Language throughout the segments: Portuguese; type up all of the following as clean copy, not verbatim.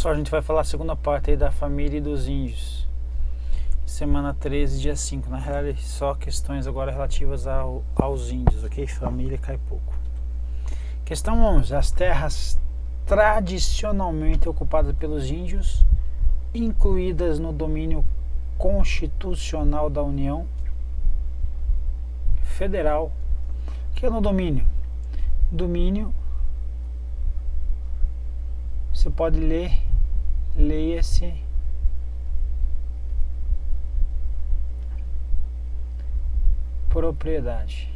pessoal, a gente vai falar a segunda parte aí da família e dos índios. Semana 13, dia 5. Na realidade, só questões agora relativas aos índios, ok? Família cai pouco. Questão 11. As terras tradicionalmente ocupadas pelos índios, incluídas no domínio constitucional da União Federal. O que é no domínio? Domínio, você pode ler, leia-se propriedade.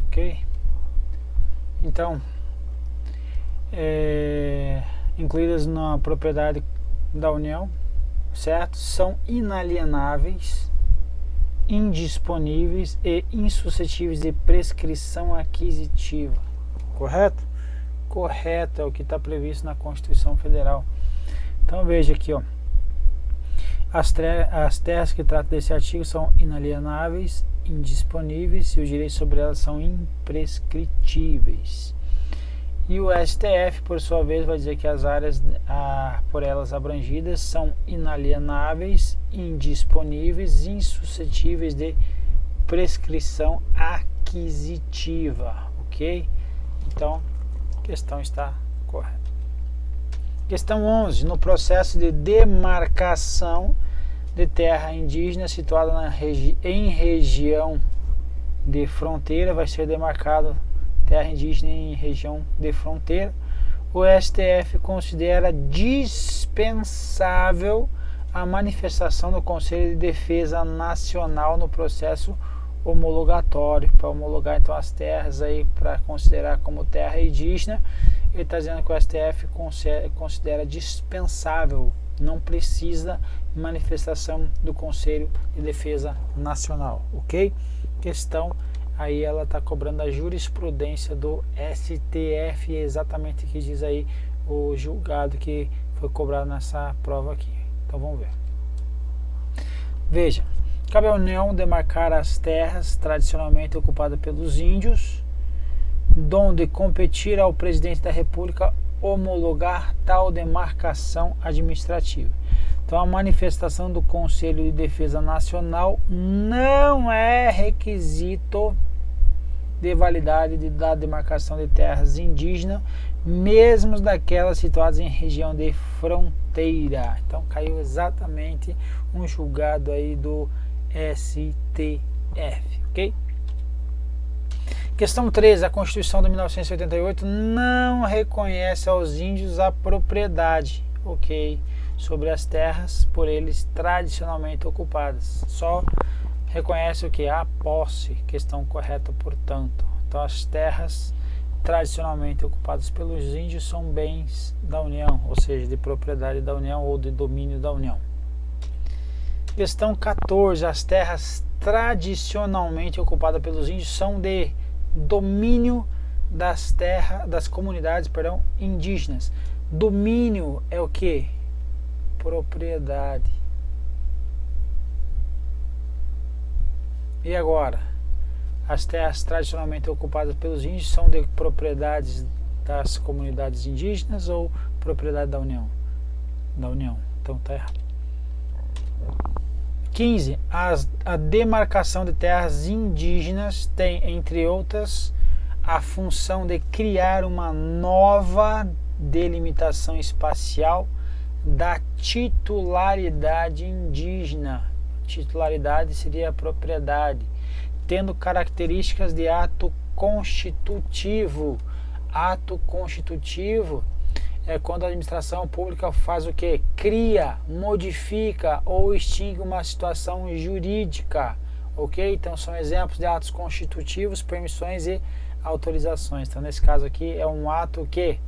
Ok? Então, incluídas na propriedade da União, certo? São inalienáveis, indisponíveis e insuscetíveis de prescrição aquisitiva. Correto? Correto, é o que está previsto na Constituição Federal. Então veja aqui, ó. As terras que tratam desse artigo são inalienáveis, indisponíveis e os direitos sobre elas são imprescritíveis. E o STF, por sua vez, vai dizer que as áreas por elas abrangidas são inalienáveis, indisponíveis e insuscetíveis de prescrição aquisitiva, ok? Então, a questão está correta. Questão 11. No processo de demarcação de terra indígena situada em região de fronteira, vai ser demarcado terra indígena em região de fronteira, o STF considera dispensável a manifestação do Conselho de Defesa Nacional no processo homologatório, para homologar então as terras aí para considerar como terra indígena. Ele está dizendo que o STF considera dispensável, não precisa manifestação do Conselho de Defesa Nacional, ok? Questão aí ela está cobrando a jurisprudência do STF, exatamente o que diz aí o julgado que foi cobrado nessa prova aqui. Então vamos ver. Veja, cabe à União demarcar as terras tradicionalmente ocupadas pelos índios, donde competir ao presidente da República homologar tal demarcação administrativa. Então a manifestação do Conselho de Defesa Nacional não é requisito de validade da demarcação de terras indígenas, mesmo daquelas situadas em região de fronteira. Então caiu exatamente um julgado aí do STF, ok? Questão 13. A Constituição de 1988 não reconhece aos índios a propriedade, ok, sobre as terras por eles tradicionalmente ocupadas. Só reconhece o que? A posse. Questão correta, portanto. Então as terras tradicionalmente ocupadas pelos índios são bens da União, ou seja, de propriedade da União ou de domínio da União. Questão 14. As terras tradicionalmente ocupadas pelos índios são de domínio das comunidades, indígenas. Domínio é o que? Propriedade. E agora? As terras tradicionalmente ocupadas pelos índios são de propriedades das comunidades indígenas ou propriedade da União? Da União. Então tá errado. 15. A demarcação de terras indígenas tem, entre outras, a função de criar uma nova delimitação espacial da titularidade indígena. Titularidade seria a propriedade, tendo características de ato constitutivo. Ato constitutivo é quando a administração pública faz o que? Cria, modifica ou extingue uma situação jurídica, ok? Então são exemplos de atos constitutivos, permissões e autorizações. Então nesse caso aqui é um ato que?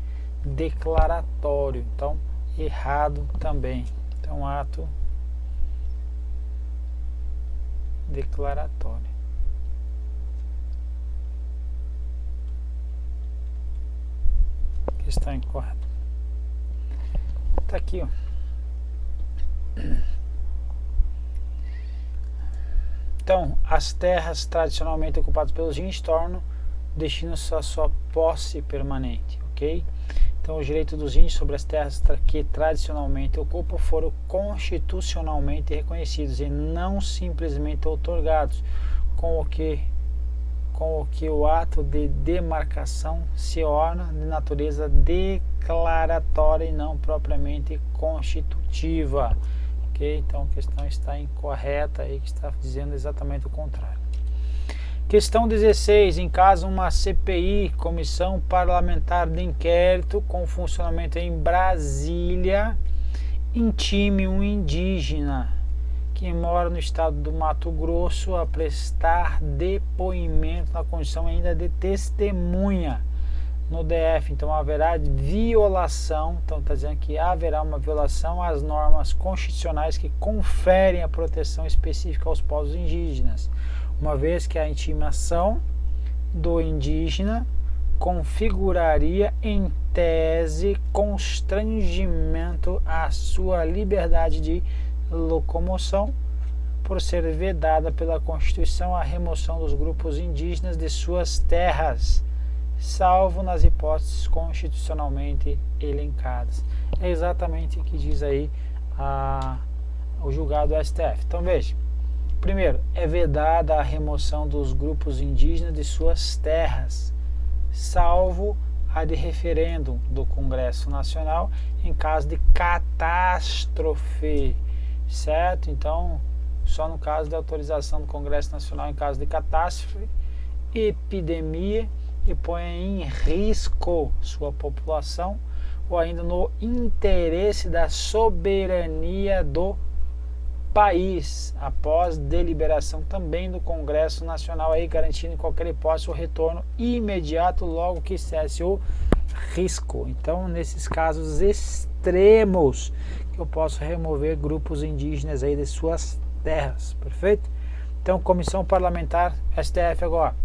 Declaratório. Então errado também. Então ato declaratório. Questão incorreta. Tá aqui, ó. Então, as terras tradicionalmente ocupadas pelos índios tornam destino a sua posse permanente, ok? ok? Então, os direitos dos índios sobre as terras que tradicionalmente ocupam foram constitucionalmente reconhecidos e não simplesmente outorgados, com o que o ato de demarcação se torna de natureza declaratória e não propriamente constitutiva. Ok? Então, a questão está incorreta aí, que está dizendo exatamente o contrário. Questão 16. Em caso uma CPI, Comissão Parlamentar de Inquérito, com funcionamento em Brasília, intime um indígena que mora no estado do Mato Grosso a prestar depoimento na condição ainda de testemunha no DF. Então haverá violação, então está dizendo que haverá uma violação às normas constitucionais que conferem a proteção específica aos povos indígenas, uma vez que a intimação do indígena configuraria em tese constrangimento à sua liberdade de locomoção, por ser vedada pela Constituição a remoção dos grupos indígenas de suas terras, salvo nas hipóteses constitucionalmente elencadas. É exatamente o que diz aí o julgado do STF. Então veja, primeiro, é vedada a remoção dos grupos indígenas de suas terras, salvo a de referendo do Congresso Nacional em caso de catástrofe, certo? Então, só no caso de autorização do Congresso Nacional em caso de catástrofe, epidemia que põe em risco sua população, ou ainda no interesse da soberania do país, após deliberação também do Congresso Nacional, aí garantindo em qualquer hipótese o retorno imediato logo que cesse o risco. Então, nesses casos extremos, que eu posso remover grupos indígenas aí de suas terras, perfeito? Então, Comissão Parlamentar, STF agora,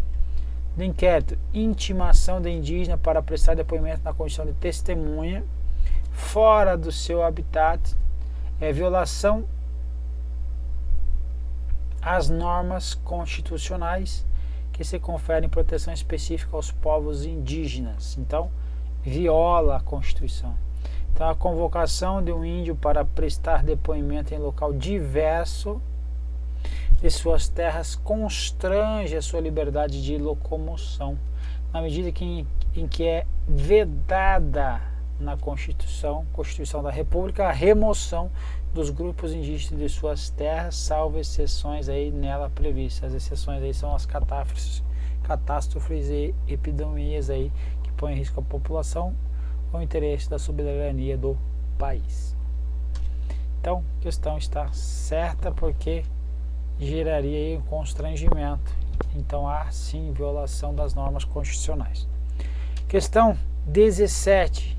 de inquérito, intimação de indígena para prestar depoimento na condição de testemunha, fora do seu habitat, violação às normas constitucionais que se conferem proteção específica aos povos indígenas. Então, viola a Constituição. Então, a convocação de um índio para prestar depoimento em local diverso de suas terras constrange a sua liberdade de locomoção, na medida em que é vedada na Constituição da República a remoção dos grupos indígenas de suas terras, salvo exceções aí nela previstas. As exceções aí são as catástrofes e epidemias aí que põem em risco a população ou o interesse da soberania do país. Então, a questão está certa porque geraria aí um constrangimento. Então, há sim violação das normas constitucionais. Questão 17.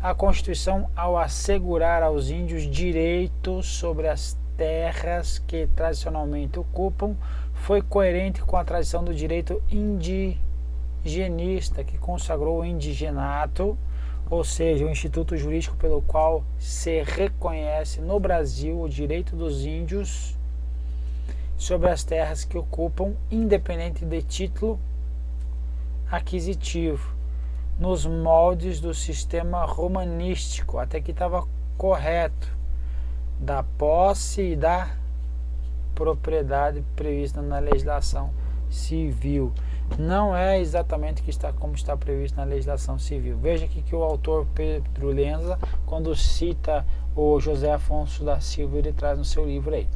A Constituição, ao assegurar aos índios direitos sobre as terras que tradicionalmente ocupam, foi coerente com a tradição do direito indigenista, que consagrou o indigenato, ou seja, o instituto jurídico pelo qual se reconhece no Brasil o direito dos índios sobre as terras que ocupam, independente de título aquisitivo, nos moldes do sistema romanístico, até aqui estava correto, da posse e da propriedade prevista na legislação civil. Não é exatamente como está previsto na legislação civil. Veja aqui que o autor Pedro Lenza, quando cita o José Afonso da Silva, ele traz no seu livro aí.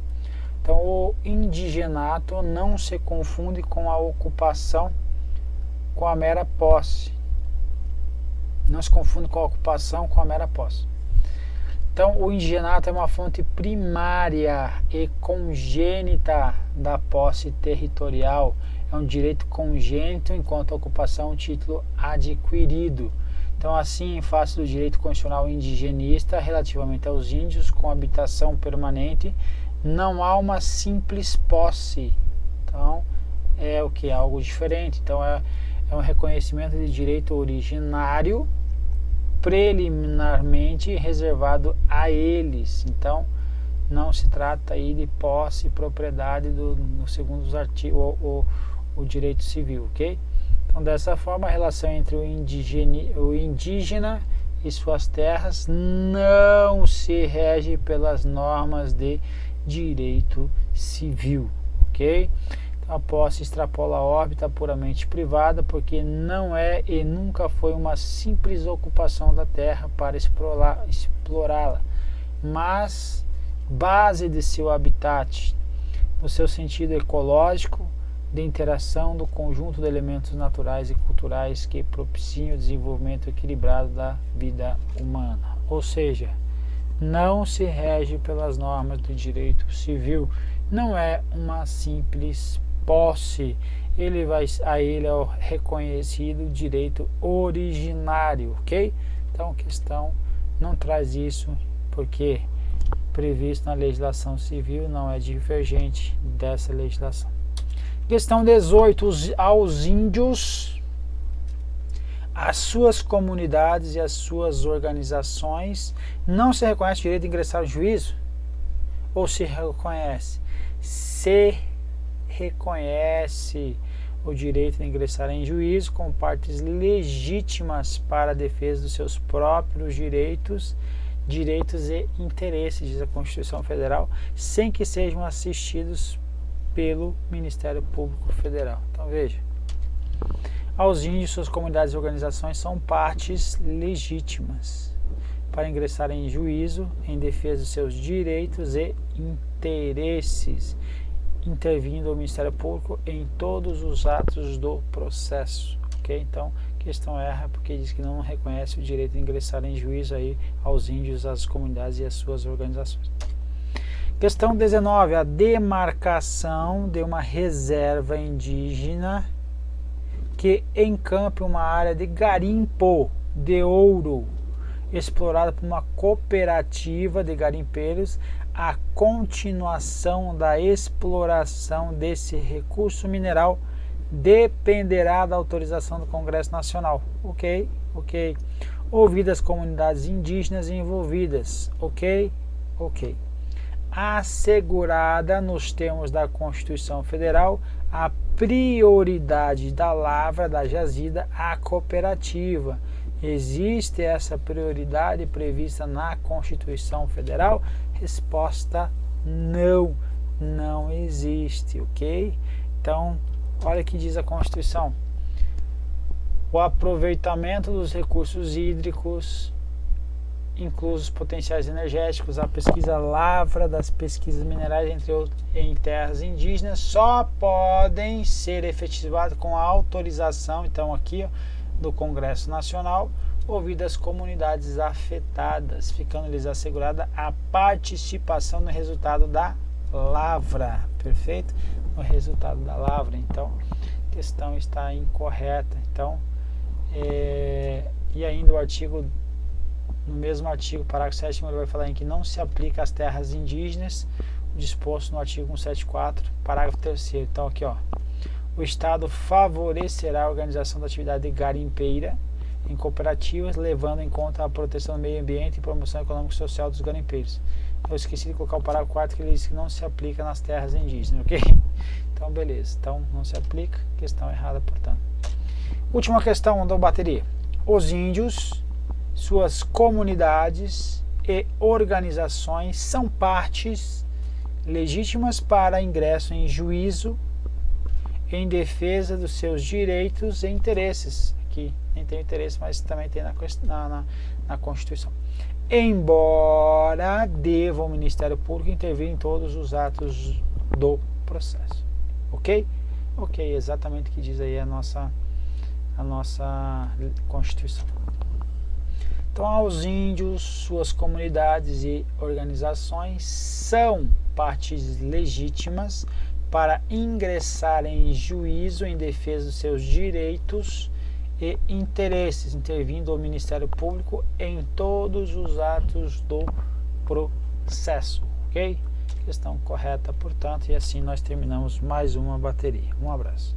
Então, o indigenato não se confunde com a ocupação, com a mera posse. Não se confunde com a ocupação com a mera posse. Então, o indigenato é uma fonte primária e congênita da posse territorial. É um direito congênito, enquanto a ocupação é um título adquirido. Então, assim, em face do direito constitucional indigenista relativamente aos índios com habitação permanente, não há uma simples posse. Então, é o que? Algo diferente. Então, é um reconhecimento de direito originário preliminarmente reservado a eles. Então, não se trata aí de posse e propriedade no segundo os artigos, o direito civil, ok? Então, dessa forma, a relação entre o indígena e suas terras não se rege pelas normas de direito civil, ok? Então, a posse extrapola a órbita puramente privada, porque não é e nunca foi uma simples ocupação da terra para explorá-la, mas base de seu habitat, no seu sentido ecológico, de interação do conjunto de elementos naturais e culturais que propiciam o desenvolvimento equilibrado da vida humana. Ou seja, não se rege pelas normas do direito civil, não é uma simples posse, a ele é o reconhecido direito originário, ok? Então a questão não traz isso, porque previsto na legislação civil não é divergente dessa legislação. Questão 18. Aos índios, as suas comunidades e as suas organizações não se reconhece o direito de ingressar ao juízo? Ou se reconhece? Se reconhece o direito de ingressar em juízo como partes legítimas para a defesa dos seus próprios direitos e interesses, diz a Constituição Federal, sem que sejam assistidos pelo Ministério Público Federal. Então veja, aos índios, suas comunidades e organizações são partes legítimas para ingressar em juízo em defesa dos seus direitos e interesses, intervindo o Ministério Público em todos os atos do processo, ok? Então, a questão erra porque diz que não reconhece o direito de ingressar em juízo aí aos índios, às comunidades e às suas organizações. Questão 19. A demarcação de uma reserva indígena que encampe uma área de garimpo de ouro explorada por uma cooperativa de garimpeiros, a continuação da exploração desse recurso mineral dependerá da autorização do Congresso Nacional. Ok. Ouvidas as comunidades indígenas envolvidas. Ok. Assegurada nos termos da Constituição Federal a prioridade da lavra da jazida à cooperativa. Existe essa prioridade prevista na Constituição Federal? Resposta: não, não existe, ok? Então, olha o que diz a Constituição. O aproveitamento dos recursos hídricos, inclusos potenciais energéticos, a pesquisa lavra das pesquisas minerais em terras indígenas só podem ser efetivados com a autorização, então aqui, do Congresso Nacional, ouvidas as comunidades afetadas, ficando-lhes assegurada a participação no resultado da lavra, perfeito? No resultado da lavra. Então, a questão está incorreta. Então, e ainda no mesmo artigo, parágrafo 7º, ele vai falar em que não se aplica às terras indígenas, disposto no artigo 174, parágrafo 3º. Então, aqui, ó, o Estado favorecerá a organização da atividade garimpeira em cooperativas, levando em conta a proteção do meio ambiente e promoção econômica e social dos garimpeiros. Eu esqueci de colocar o parágrafo 4º, que ele diz que não se aplica nas terras indígenas, ok? Então, beleza. Então, não se aplica. Questão errada, portanto. Última questão da bateria. Os índios, suas comunidades e organizações são partes legítimas para ingresso em juízo em defesa dos seus direitos e interesses. Aqui nem tem interesse, mas também tem na Constituição. Embora deva o Ministério Público intervir em todos os atos do processo. Ok? Ok, exatamente o que diz aí a nossa Constituição. Então, aos índios, suas comunidades e organizações são partes legítimas para ingressar em juízo em defesa dos seus direitos e interesses, intervindo o Ministério Público em todos os atos do processo, ok? Questão correta, portanto, e assim nós terminamos mais uma bateria. Um abraço.